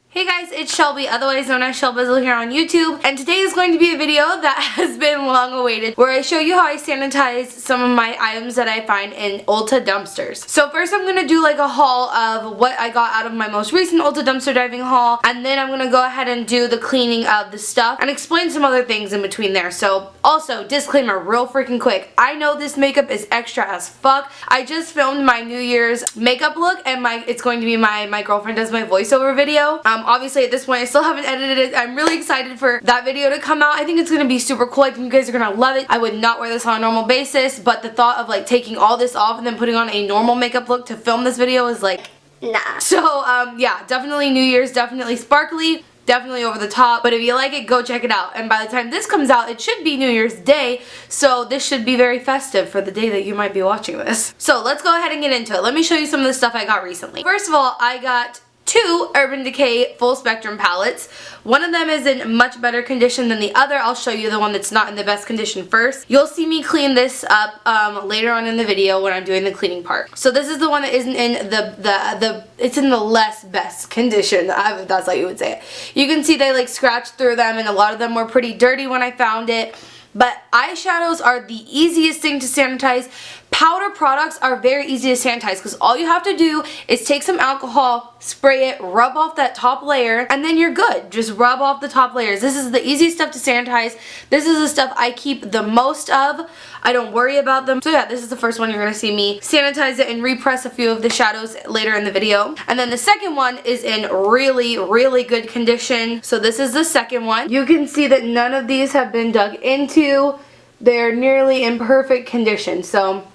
Hey guys, it's Shelby, otherwise known as Shelbizleee here on YouTube, and today is going to be a video that has been long awaited, where I show you how I sanitize some of my items that I find in Ulta Dumpsters. So first I'm going to do like a haul of what I got out of my most recent Ulta Dumpster diving haul, and then I'm going to go ahead and do the cleaning of the stuff and explain some other things in between there. So also, disclaimer real freaking quick, I know this makeup is extra as fuck. I just filmed my New Year's makeup look, and it's going to be my girlfriend does my voiceover video. Obviously at this point I still haven't edited it. I'm really excited for that video to come out. I think it's going to be super cool. I think you guys are going to love it. I would not wear this on a normal basis, but the thought of like taking all this off and then putting on a normal makeup look to film this video is like, nah. So yeah, definitely New Year's, definitely sparkly. Definitely over the top, but if you like it, go check it out. And by the time this comes out, it should be New Year's Day, so this should be very festive for the day that you might be watching this. So let's go ahead and get into it. Let me show you some of the stuff I got recently. First of all, I got two Urban Decay full spectrum palettes. One of them is in much better condition than the other. I'll show you the one that's not in the best condition first. You'll see me clean this up later on in the video when I'm doing the cleaning part. So this is the one that isn't in it's in the less best condition, if that's how you would say it. You can see they like scratched through them, and a lot of them were pretty dirty when I found it. But eyeshadows are the easiest thing to sanitize. Powder products are very easy to sanitize because all you have to do is take some alcohol, spray it, rub off that top layer, and then you're good. Just rub off the top layers. This is the easiest stuff to sanitize. This is the stuff I keep the most of. I don't worry about them. So yeah, this is the first one. You're going to see me sanitize it and repress a few of the shadows later in the video. And then the second one is in really, really good condition. So this is the second one. You can see that none of these have been dug into. They're nearly in perfect condition. So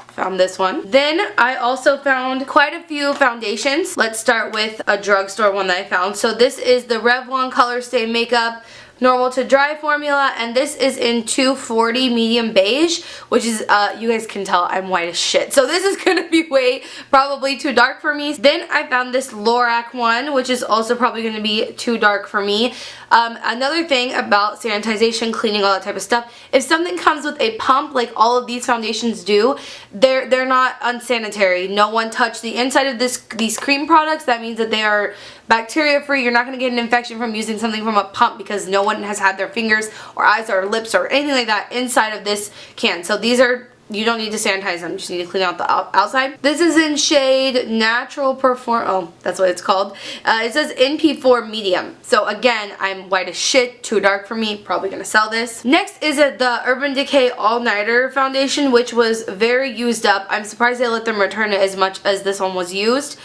found this one. Then I also found quite a few foundations. Let's start with a drugstore one that I found. So this is the Revlon Color Stay Makeup Normal to Dry formula, and this is in 240 medium beige, which is, you guys can tell I'm white as shit. So this is going to be probably too dark for me. Then I found this Lorac one, which is also probably going to be too dark for me. Another thing about sanitization, cleaning, all that type of stuff, if something comes with a pump like all of these foundations do, they're not unsanitary. No one touched the inside of these cream products. That means that they are bacteria free. You're not going to get an infection from using something from a pump because no one has had their fingers or eyes or lips or anything like that inside of this can. So these are, you don't need to sanitize them, you just need to clean out the outside. This is in shade Natural Perform, oh, that's what it's called. It says NP4 medium. So again, I'm white as shit, too dark for me, probably gonna sell this. Next is the Urban Decay All Nighter foundation, which was very used up. I'm surprised they let them return it as much as this one was used.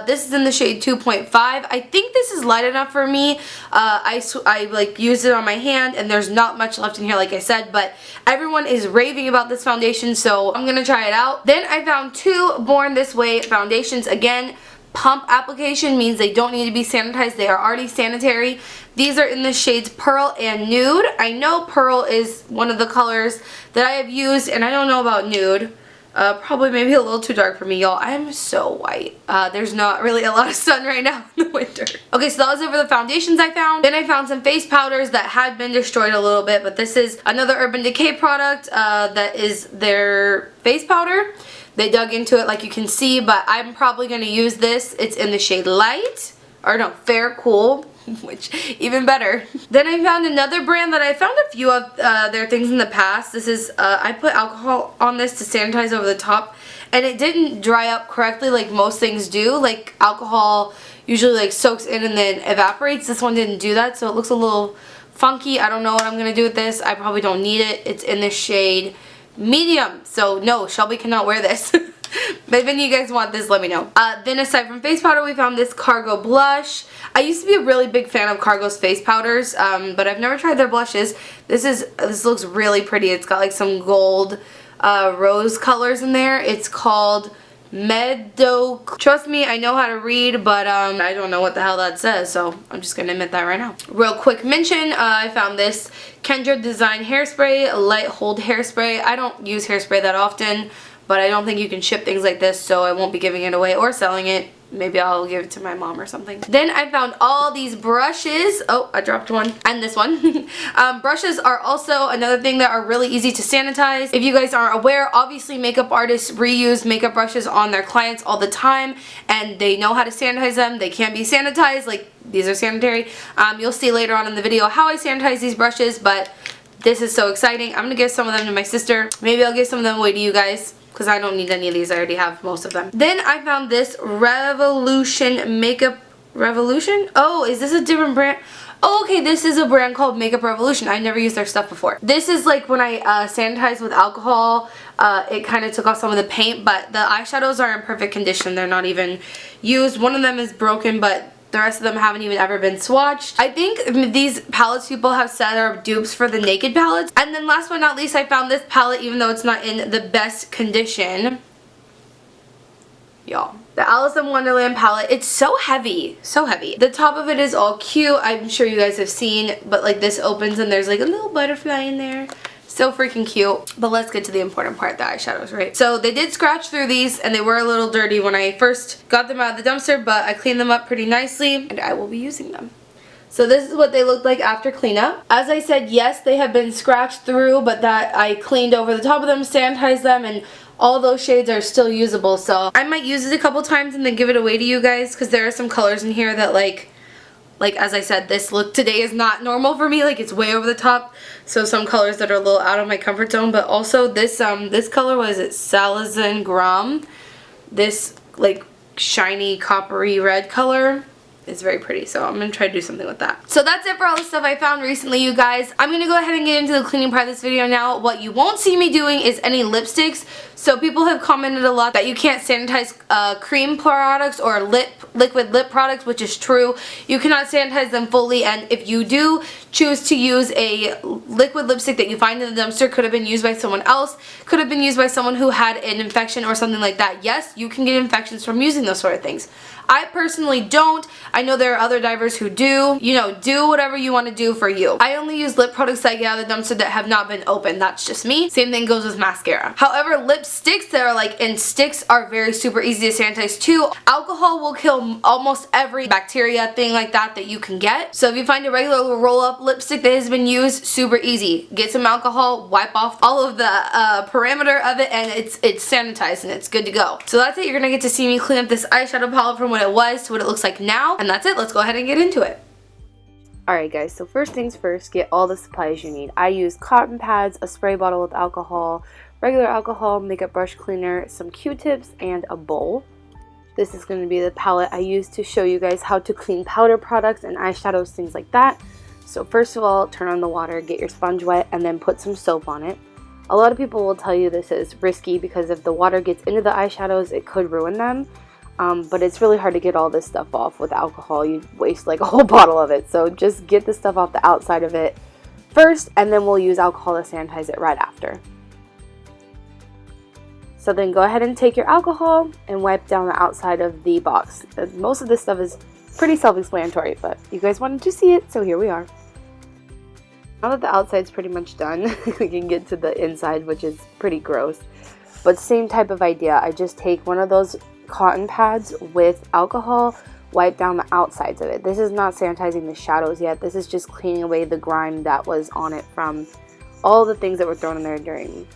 This is in the shade 2.5. I think this is light enough for me. I like used it on my hand, and there's not much left in here like I said, but everyone is raving about this foundation, so I'm gonna try it out. Then I found two Born This Way foundations. Again, pump application means they don't need to be sanitized. They are already sanitary. These are in the shades Pearl and Nude. I know Pearl is one of the colors that I have used, and I don't know about Nude. Probably maybe a little too dark for me, y'all. I am so white. There's not really a lot of sun right now in the winter. Okay, so that was over the foundations I found. Then I found some face powders that had been destroyed a little bit, but this is another Urban Decay product that is their face powder. They dug into it like you can see, but I'm probably going to use this. It's in the shade Light, or no, Fair Cool, which even better. Then I found another brand that I found a few of their things in the past. This is, I put alcohol on this to sanitize over the top, and it didn't dry up correctly like most things do. Like alcohol usually like soaks in and then evaporates. This one didn't do that, so it looks a little funky. I don't know what I'm going to do with this. I probably don't need it. It's in the shade Medium, so no, Shelby cannot wear this. But if any of you guys want this, let me know. Then aside from face powder, we found this Cargo blush. I used to be a really big fan of Cargo's face powders, but I've never tried their blushes. This looks really pretty. It's got like some gold rose colors in there. It's called Trust me, I know how to read, but I don't know what the hell that says, so I'm just gonna admit that right now. Real quick mention, I found this KENRA Design Hairspray, Light Hold Hairspray. I don't use hairspray that often, but I don't think you can ship things like this, so I won't be giving it away or selling it. maybe I'll give it to my mom or something. Then I found all these brushes. Oh, I dropped one. And this one. Brushes are also another thing that are really easy to sanitize. If you guys aren't aware, obviously makeup artists reuse makeup brushes on their clients all the time, and they know how to sanitize them. They can't be sanitized. Like, these are sanitary. You'll see later on in the video how I sanitize these brushes, but this is so exciting. I'm going to give some of them to my sister. Maybe I'll give some of them away to you guys, because I don't need any of these. I already have most of them. Then I found this Revolution Makeup Revolution? Oh, is this a different brand? Oh, okay, this is a brand called Makeup Revolution. I've never used their stuff before. This is like when I sanitized with alcohol, it kind of took off some of the paint, but the eyeshadows are in perfect condition. They're not even used. One of them is broken, but the rest of them haven't even ever been swatched. I think these palettes people have said are dupes for the Naked palettes. And then last but not least, I found this palette, even though it's not in the best condition. Y'all. The Alice in Wonderland palette. It's so heavy. So heavy. The top of it is all cute. I'm sure you guys have seen, but like this opens and there's like a little butterfly in there. So freaking cute. But let's get to the important part, the eyeshadows, right? So they did scratch through these and they were a little dirty when I first got them out of the dumpster, but I cleaned them up pretty nicely and I will be using them. So this is what they look like after cleanup. As I said, yes, they have been scratched through, but that I cleaned over the top of them, sanitized them, and all those shades are still usable. So I might use it a couple times and then give it away to you guys, because there are some colors in here that like as I said, this look today is not normal for me. Like, it's way over the top. So some colors that are a little out of my comfort zone. But also this this color, what is it? Salazan Grum. This like shiny coppery red color is very pretty. So I'm going to try to do something with that. So that's it for all the stuff I found recently, you guys. I'm going to go ahead and get into the cleaning part of this video now. What you won't see me doing is any lipsticks. So people have commented a lot that you can't sanitize cream products or liquid lip products, which is true. You cannot sanitize them fully, and if you do choose to use a liquid lipstick that you find in the dumpster, could have been used by someone else, could have been used by someone who had an infection or something like that. Yes, you can get infections from using those sort of things. I personally don't. I know there are other divers who do. You know, do whatever you want to do for you. I only use lip products that I get out of the dumpster that have not been opened. That's just me. Same thing goes with mascara. However, lipsticks that are like in sticks are very super easy to sanitize too. Alcohol will kill almost every bacteria thing like that you can get. So if you find a regular roll-up lipstick that has been used, super easy. Get some alcohol, wipe off all of the parameter of it, and it's sanitized and it's good to go. So that's it. You're gonna get to see me clean up this eyeshadow palette from what it was to what it looks like now, and that's it. Let's go ahead and get into it. Alright guys, so first things first, get all the supplies you need. I use cotton pads, a spray bottle with alcohol, regular alcohol, makeup brush cleaner, some Q-tips, and a bowl. This is going to be the palette I use to show you guys how to clean powder products and eyeshadows, things like that. So first of all, turn on the water, get your sponge wet, and then put some soap on it. A lot of people will tell you this is risky because if the water gets into the eyeshadows, it could ruin them. But it's really hard to get all this stuff off with alcohol. You'd waste like a whole bottle of it. So just get the stuff off the outside of it first, and then we'll use alcohol to sanitize it right after. So then go ahead and take your alcohol and wipe down the outside of the box. Most of this stuff is pretty self-explanatory, but you guys wanted to see it, so here we are. Now that the outside's pretty much done, we can get to the inside, which is pretty gross. But same type of idea. I just take one of those cotton pads with alcohol, wipe down the outsides of it. This is not sanitizing the shadows yet. This is just cleaning away the grime that was on it from all the things that were thrown in there during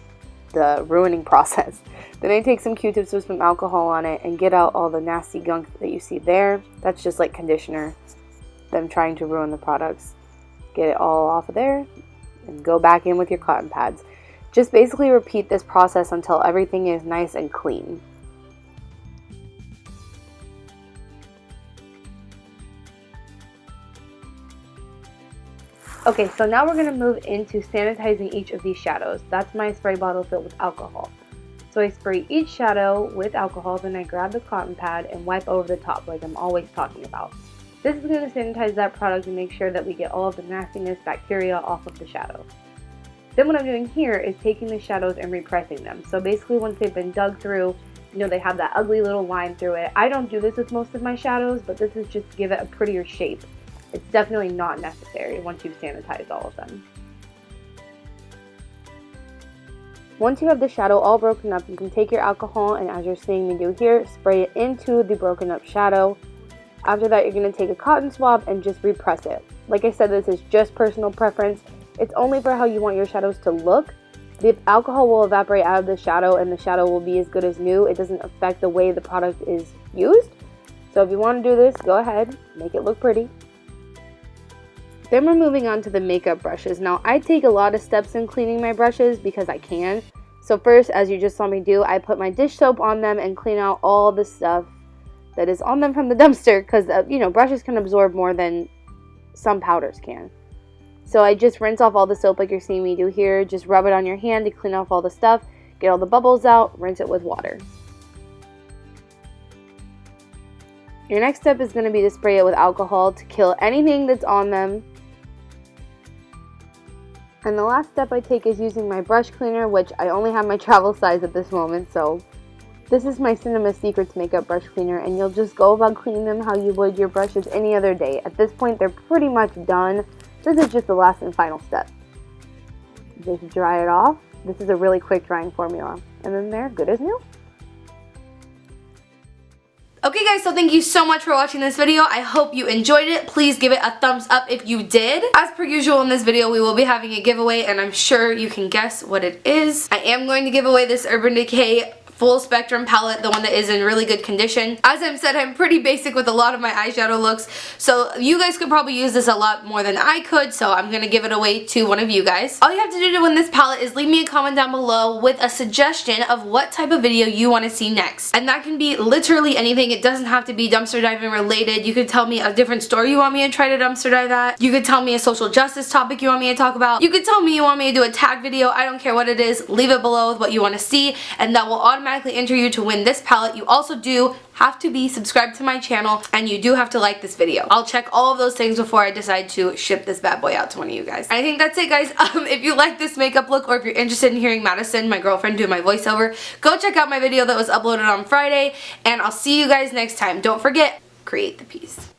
the ruining process. Then I take some Q-tips with some alcohol on it and get out all the nasty gunk that you see there. That's just like conditioner, them trying to ruin the products. Get it all off of there and go back in with your cotton pads. Just basically repeat this process until everything is nice and clean. Okay, so now we're going to move into sanitizing each of these shadows. That's my spray bottle filled with alcohol. So I spray each shadow with alcohol, then I grab the cotton pad and wipe over the top like I'm always talking about. This is going to sanitize that product and make sure that we get all of the nastiness, bacteria off of the shadow. Then what I'm doing here is taking the shadows and repressing them. So basically once they've been dug through, you know, they have that ugly little line through it. I don't do this with most of my shadows, but this is just to give it a prettier shape. It's definitely not necessary once you've sanitized all of them. Once you have the shadow all broken up, you can take your alcohol and, as you're seeing me do here, spray it into the broken up shadow. After that, you're going to take a cotton swab and just repress it. Like I said, this is just personal preference. It's only for how you want your shadows to look. The alcohol will evaporate out of the shadow and the shadow will be as good as new. It doesn't affect the way the product is used. So if you want to do this, go ahead, make it look pretty. Then we're moving on to the makeup brushes. Now, I take a lot of steps in cleaning my brushes because I can. So first, as you just saw me do, I put my dish soap on them and clean out all the stuff that is on them from the dumpster, because you know, brushes can absorb more than some powders can. So I just rinse off all the soap like you're seeing me do here. Just rub it on your hand to clean off all the stuff, get all the bubbles out, rinse it with water. Your next step is going to be to spray it with alcohol to kill anything that's on them. And the last step I take is using my brush cleaner, which I only have my travel size at this moment, so this is my Cinema Secrets makeup brush cleaner, and you'll just go about cleaning them how you would your brushes any other day. At this point, they're pretty much done. This is just the last and final step. Just dry it off. This is a really quick drying formula, and then they're good as new. Okay guys, so thank you so much for watching this video. I hope you enjoyed it. Please give it a thumbs up if you did. As per usual in this video, we will be having a giveaway, and I'm sure you can guess what it is. I am going to give away this Urban Decay full spectrum palette, the one that is in really good condition. As I've said, I'm pretty basic with a lot of my eyeshadow looks, so you guys could probably use this a lot more than I could, so I'm gonna give it away to one of you guys. All you have to do to win this palette is leave me a comment down below with a suggestion of what type of video you want to see next. And that can be literally anything. It doesn't have to be dumpster diving related. You could tell me a different store you want me to try to dumpster dive at. You could tell me a social justice topic you want me to talk about. You could tell me you want me to do a tag video. I don't care what it is. Leave it below with what you want to see, and that will automatically enter you to win this palette. You also do have to be subscribed to my channel, and you do have to like this video. I'll check all of those things before I decide to ship this bad boy out to one of you guys. And I think that's it, guys. If you like this makeup look, or if you're interested in hearing Madison, my girlfriend, do my voiceover, go check out my video that was uploaded on Friday, and I'll see you guys next time. Don't forget, create the piece.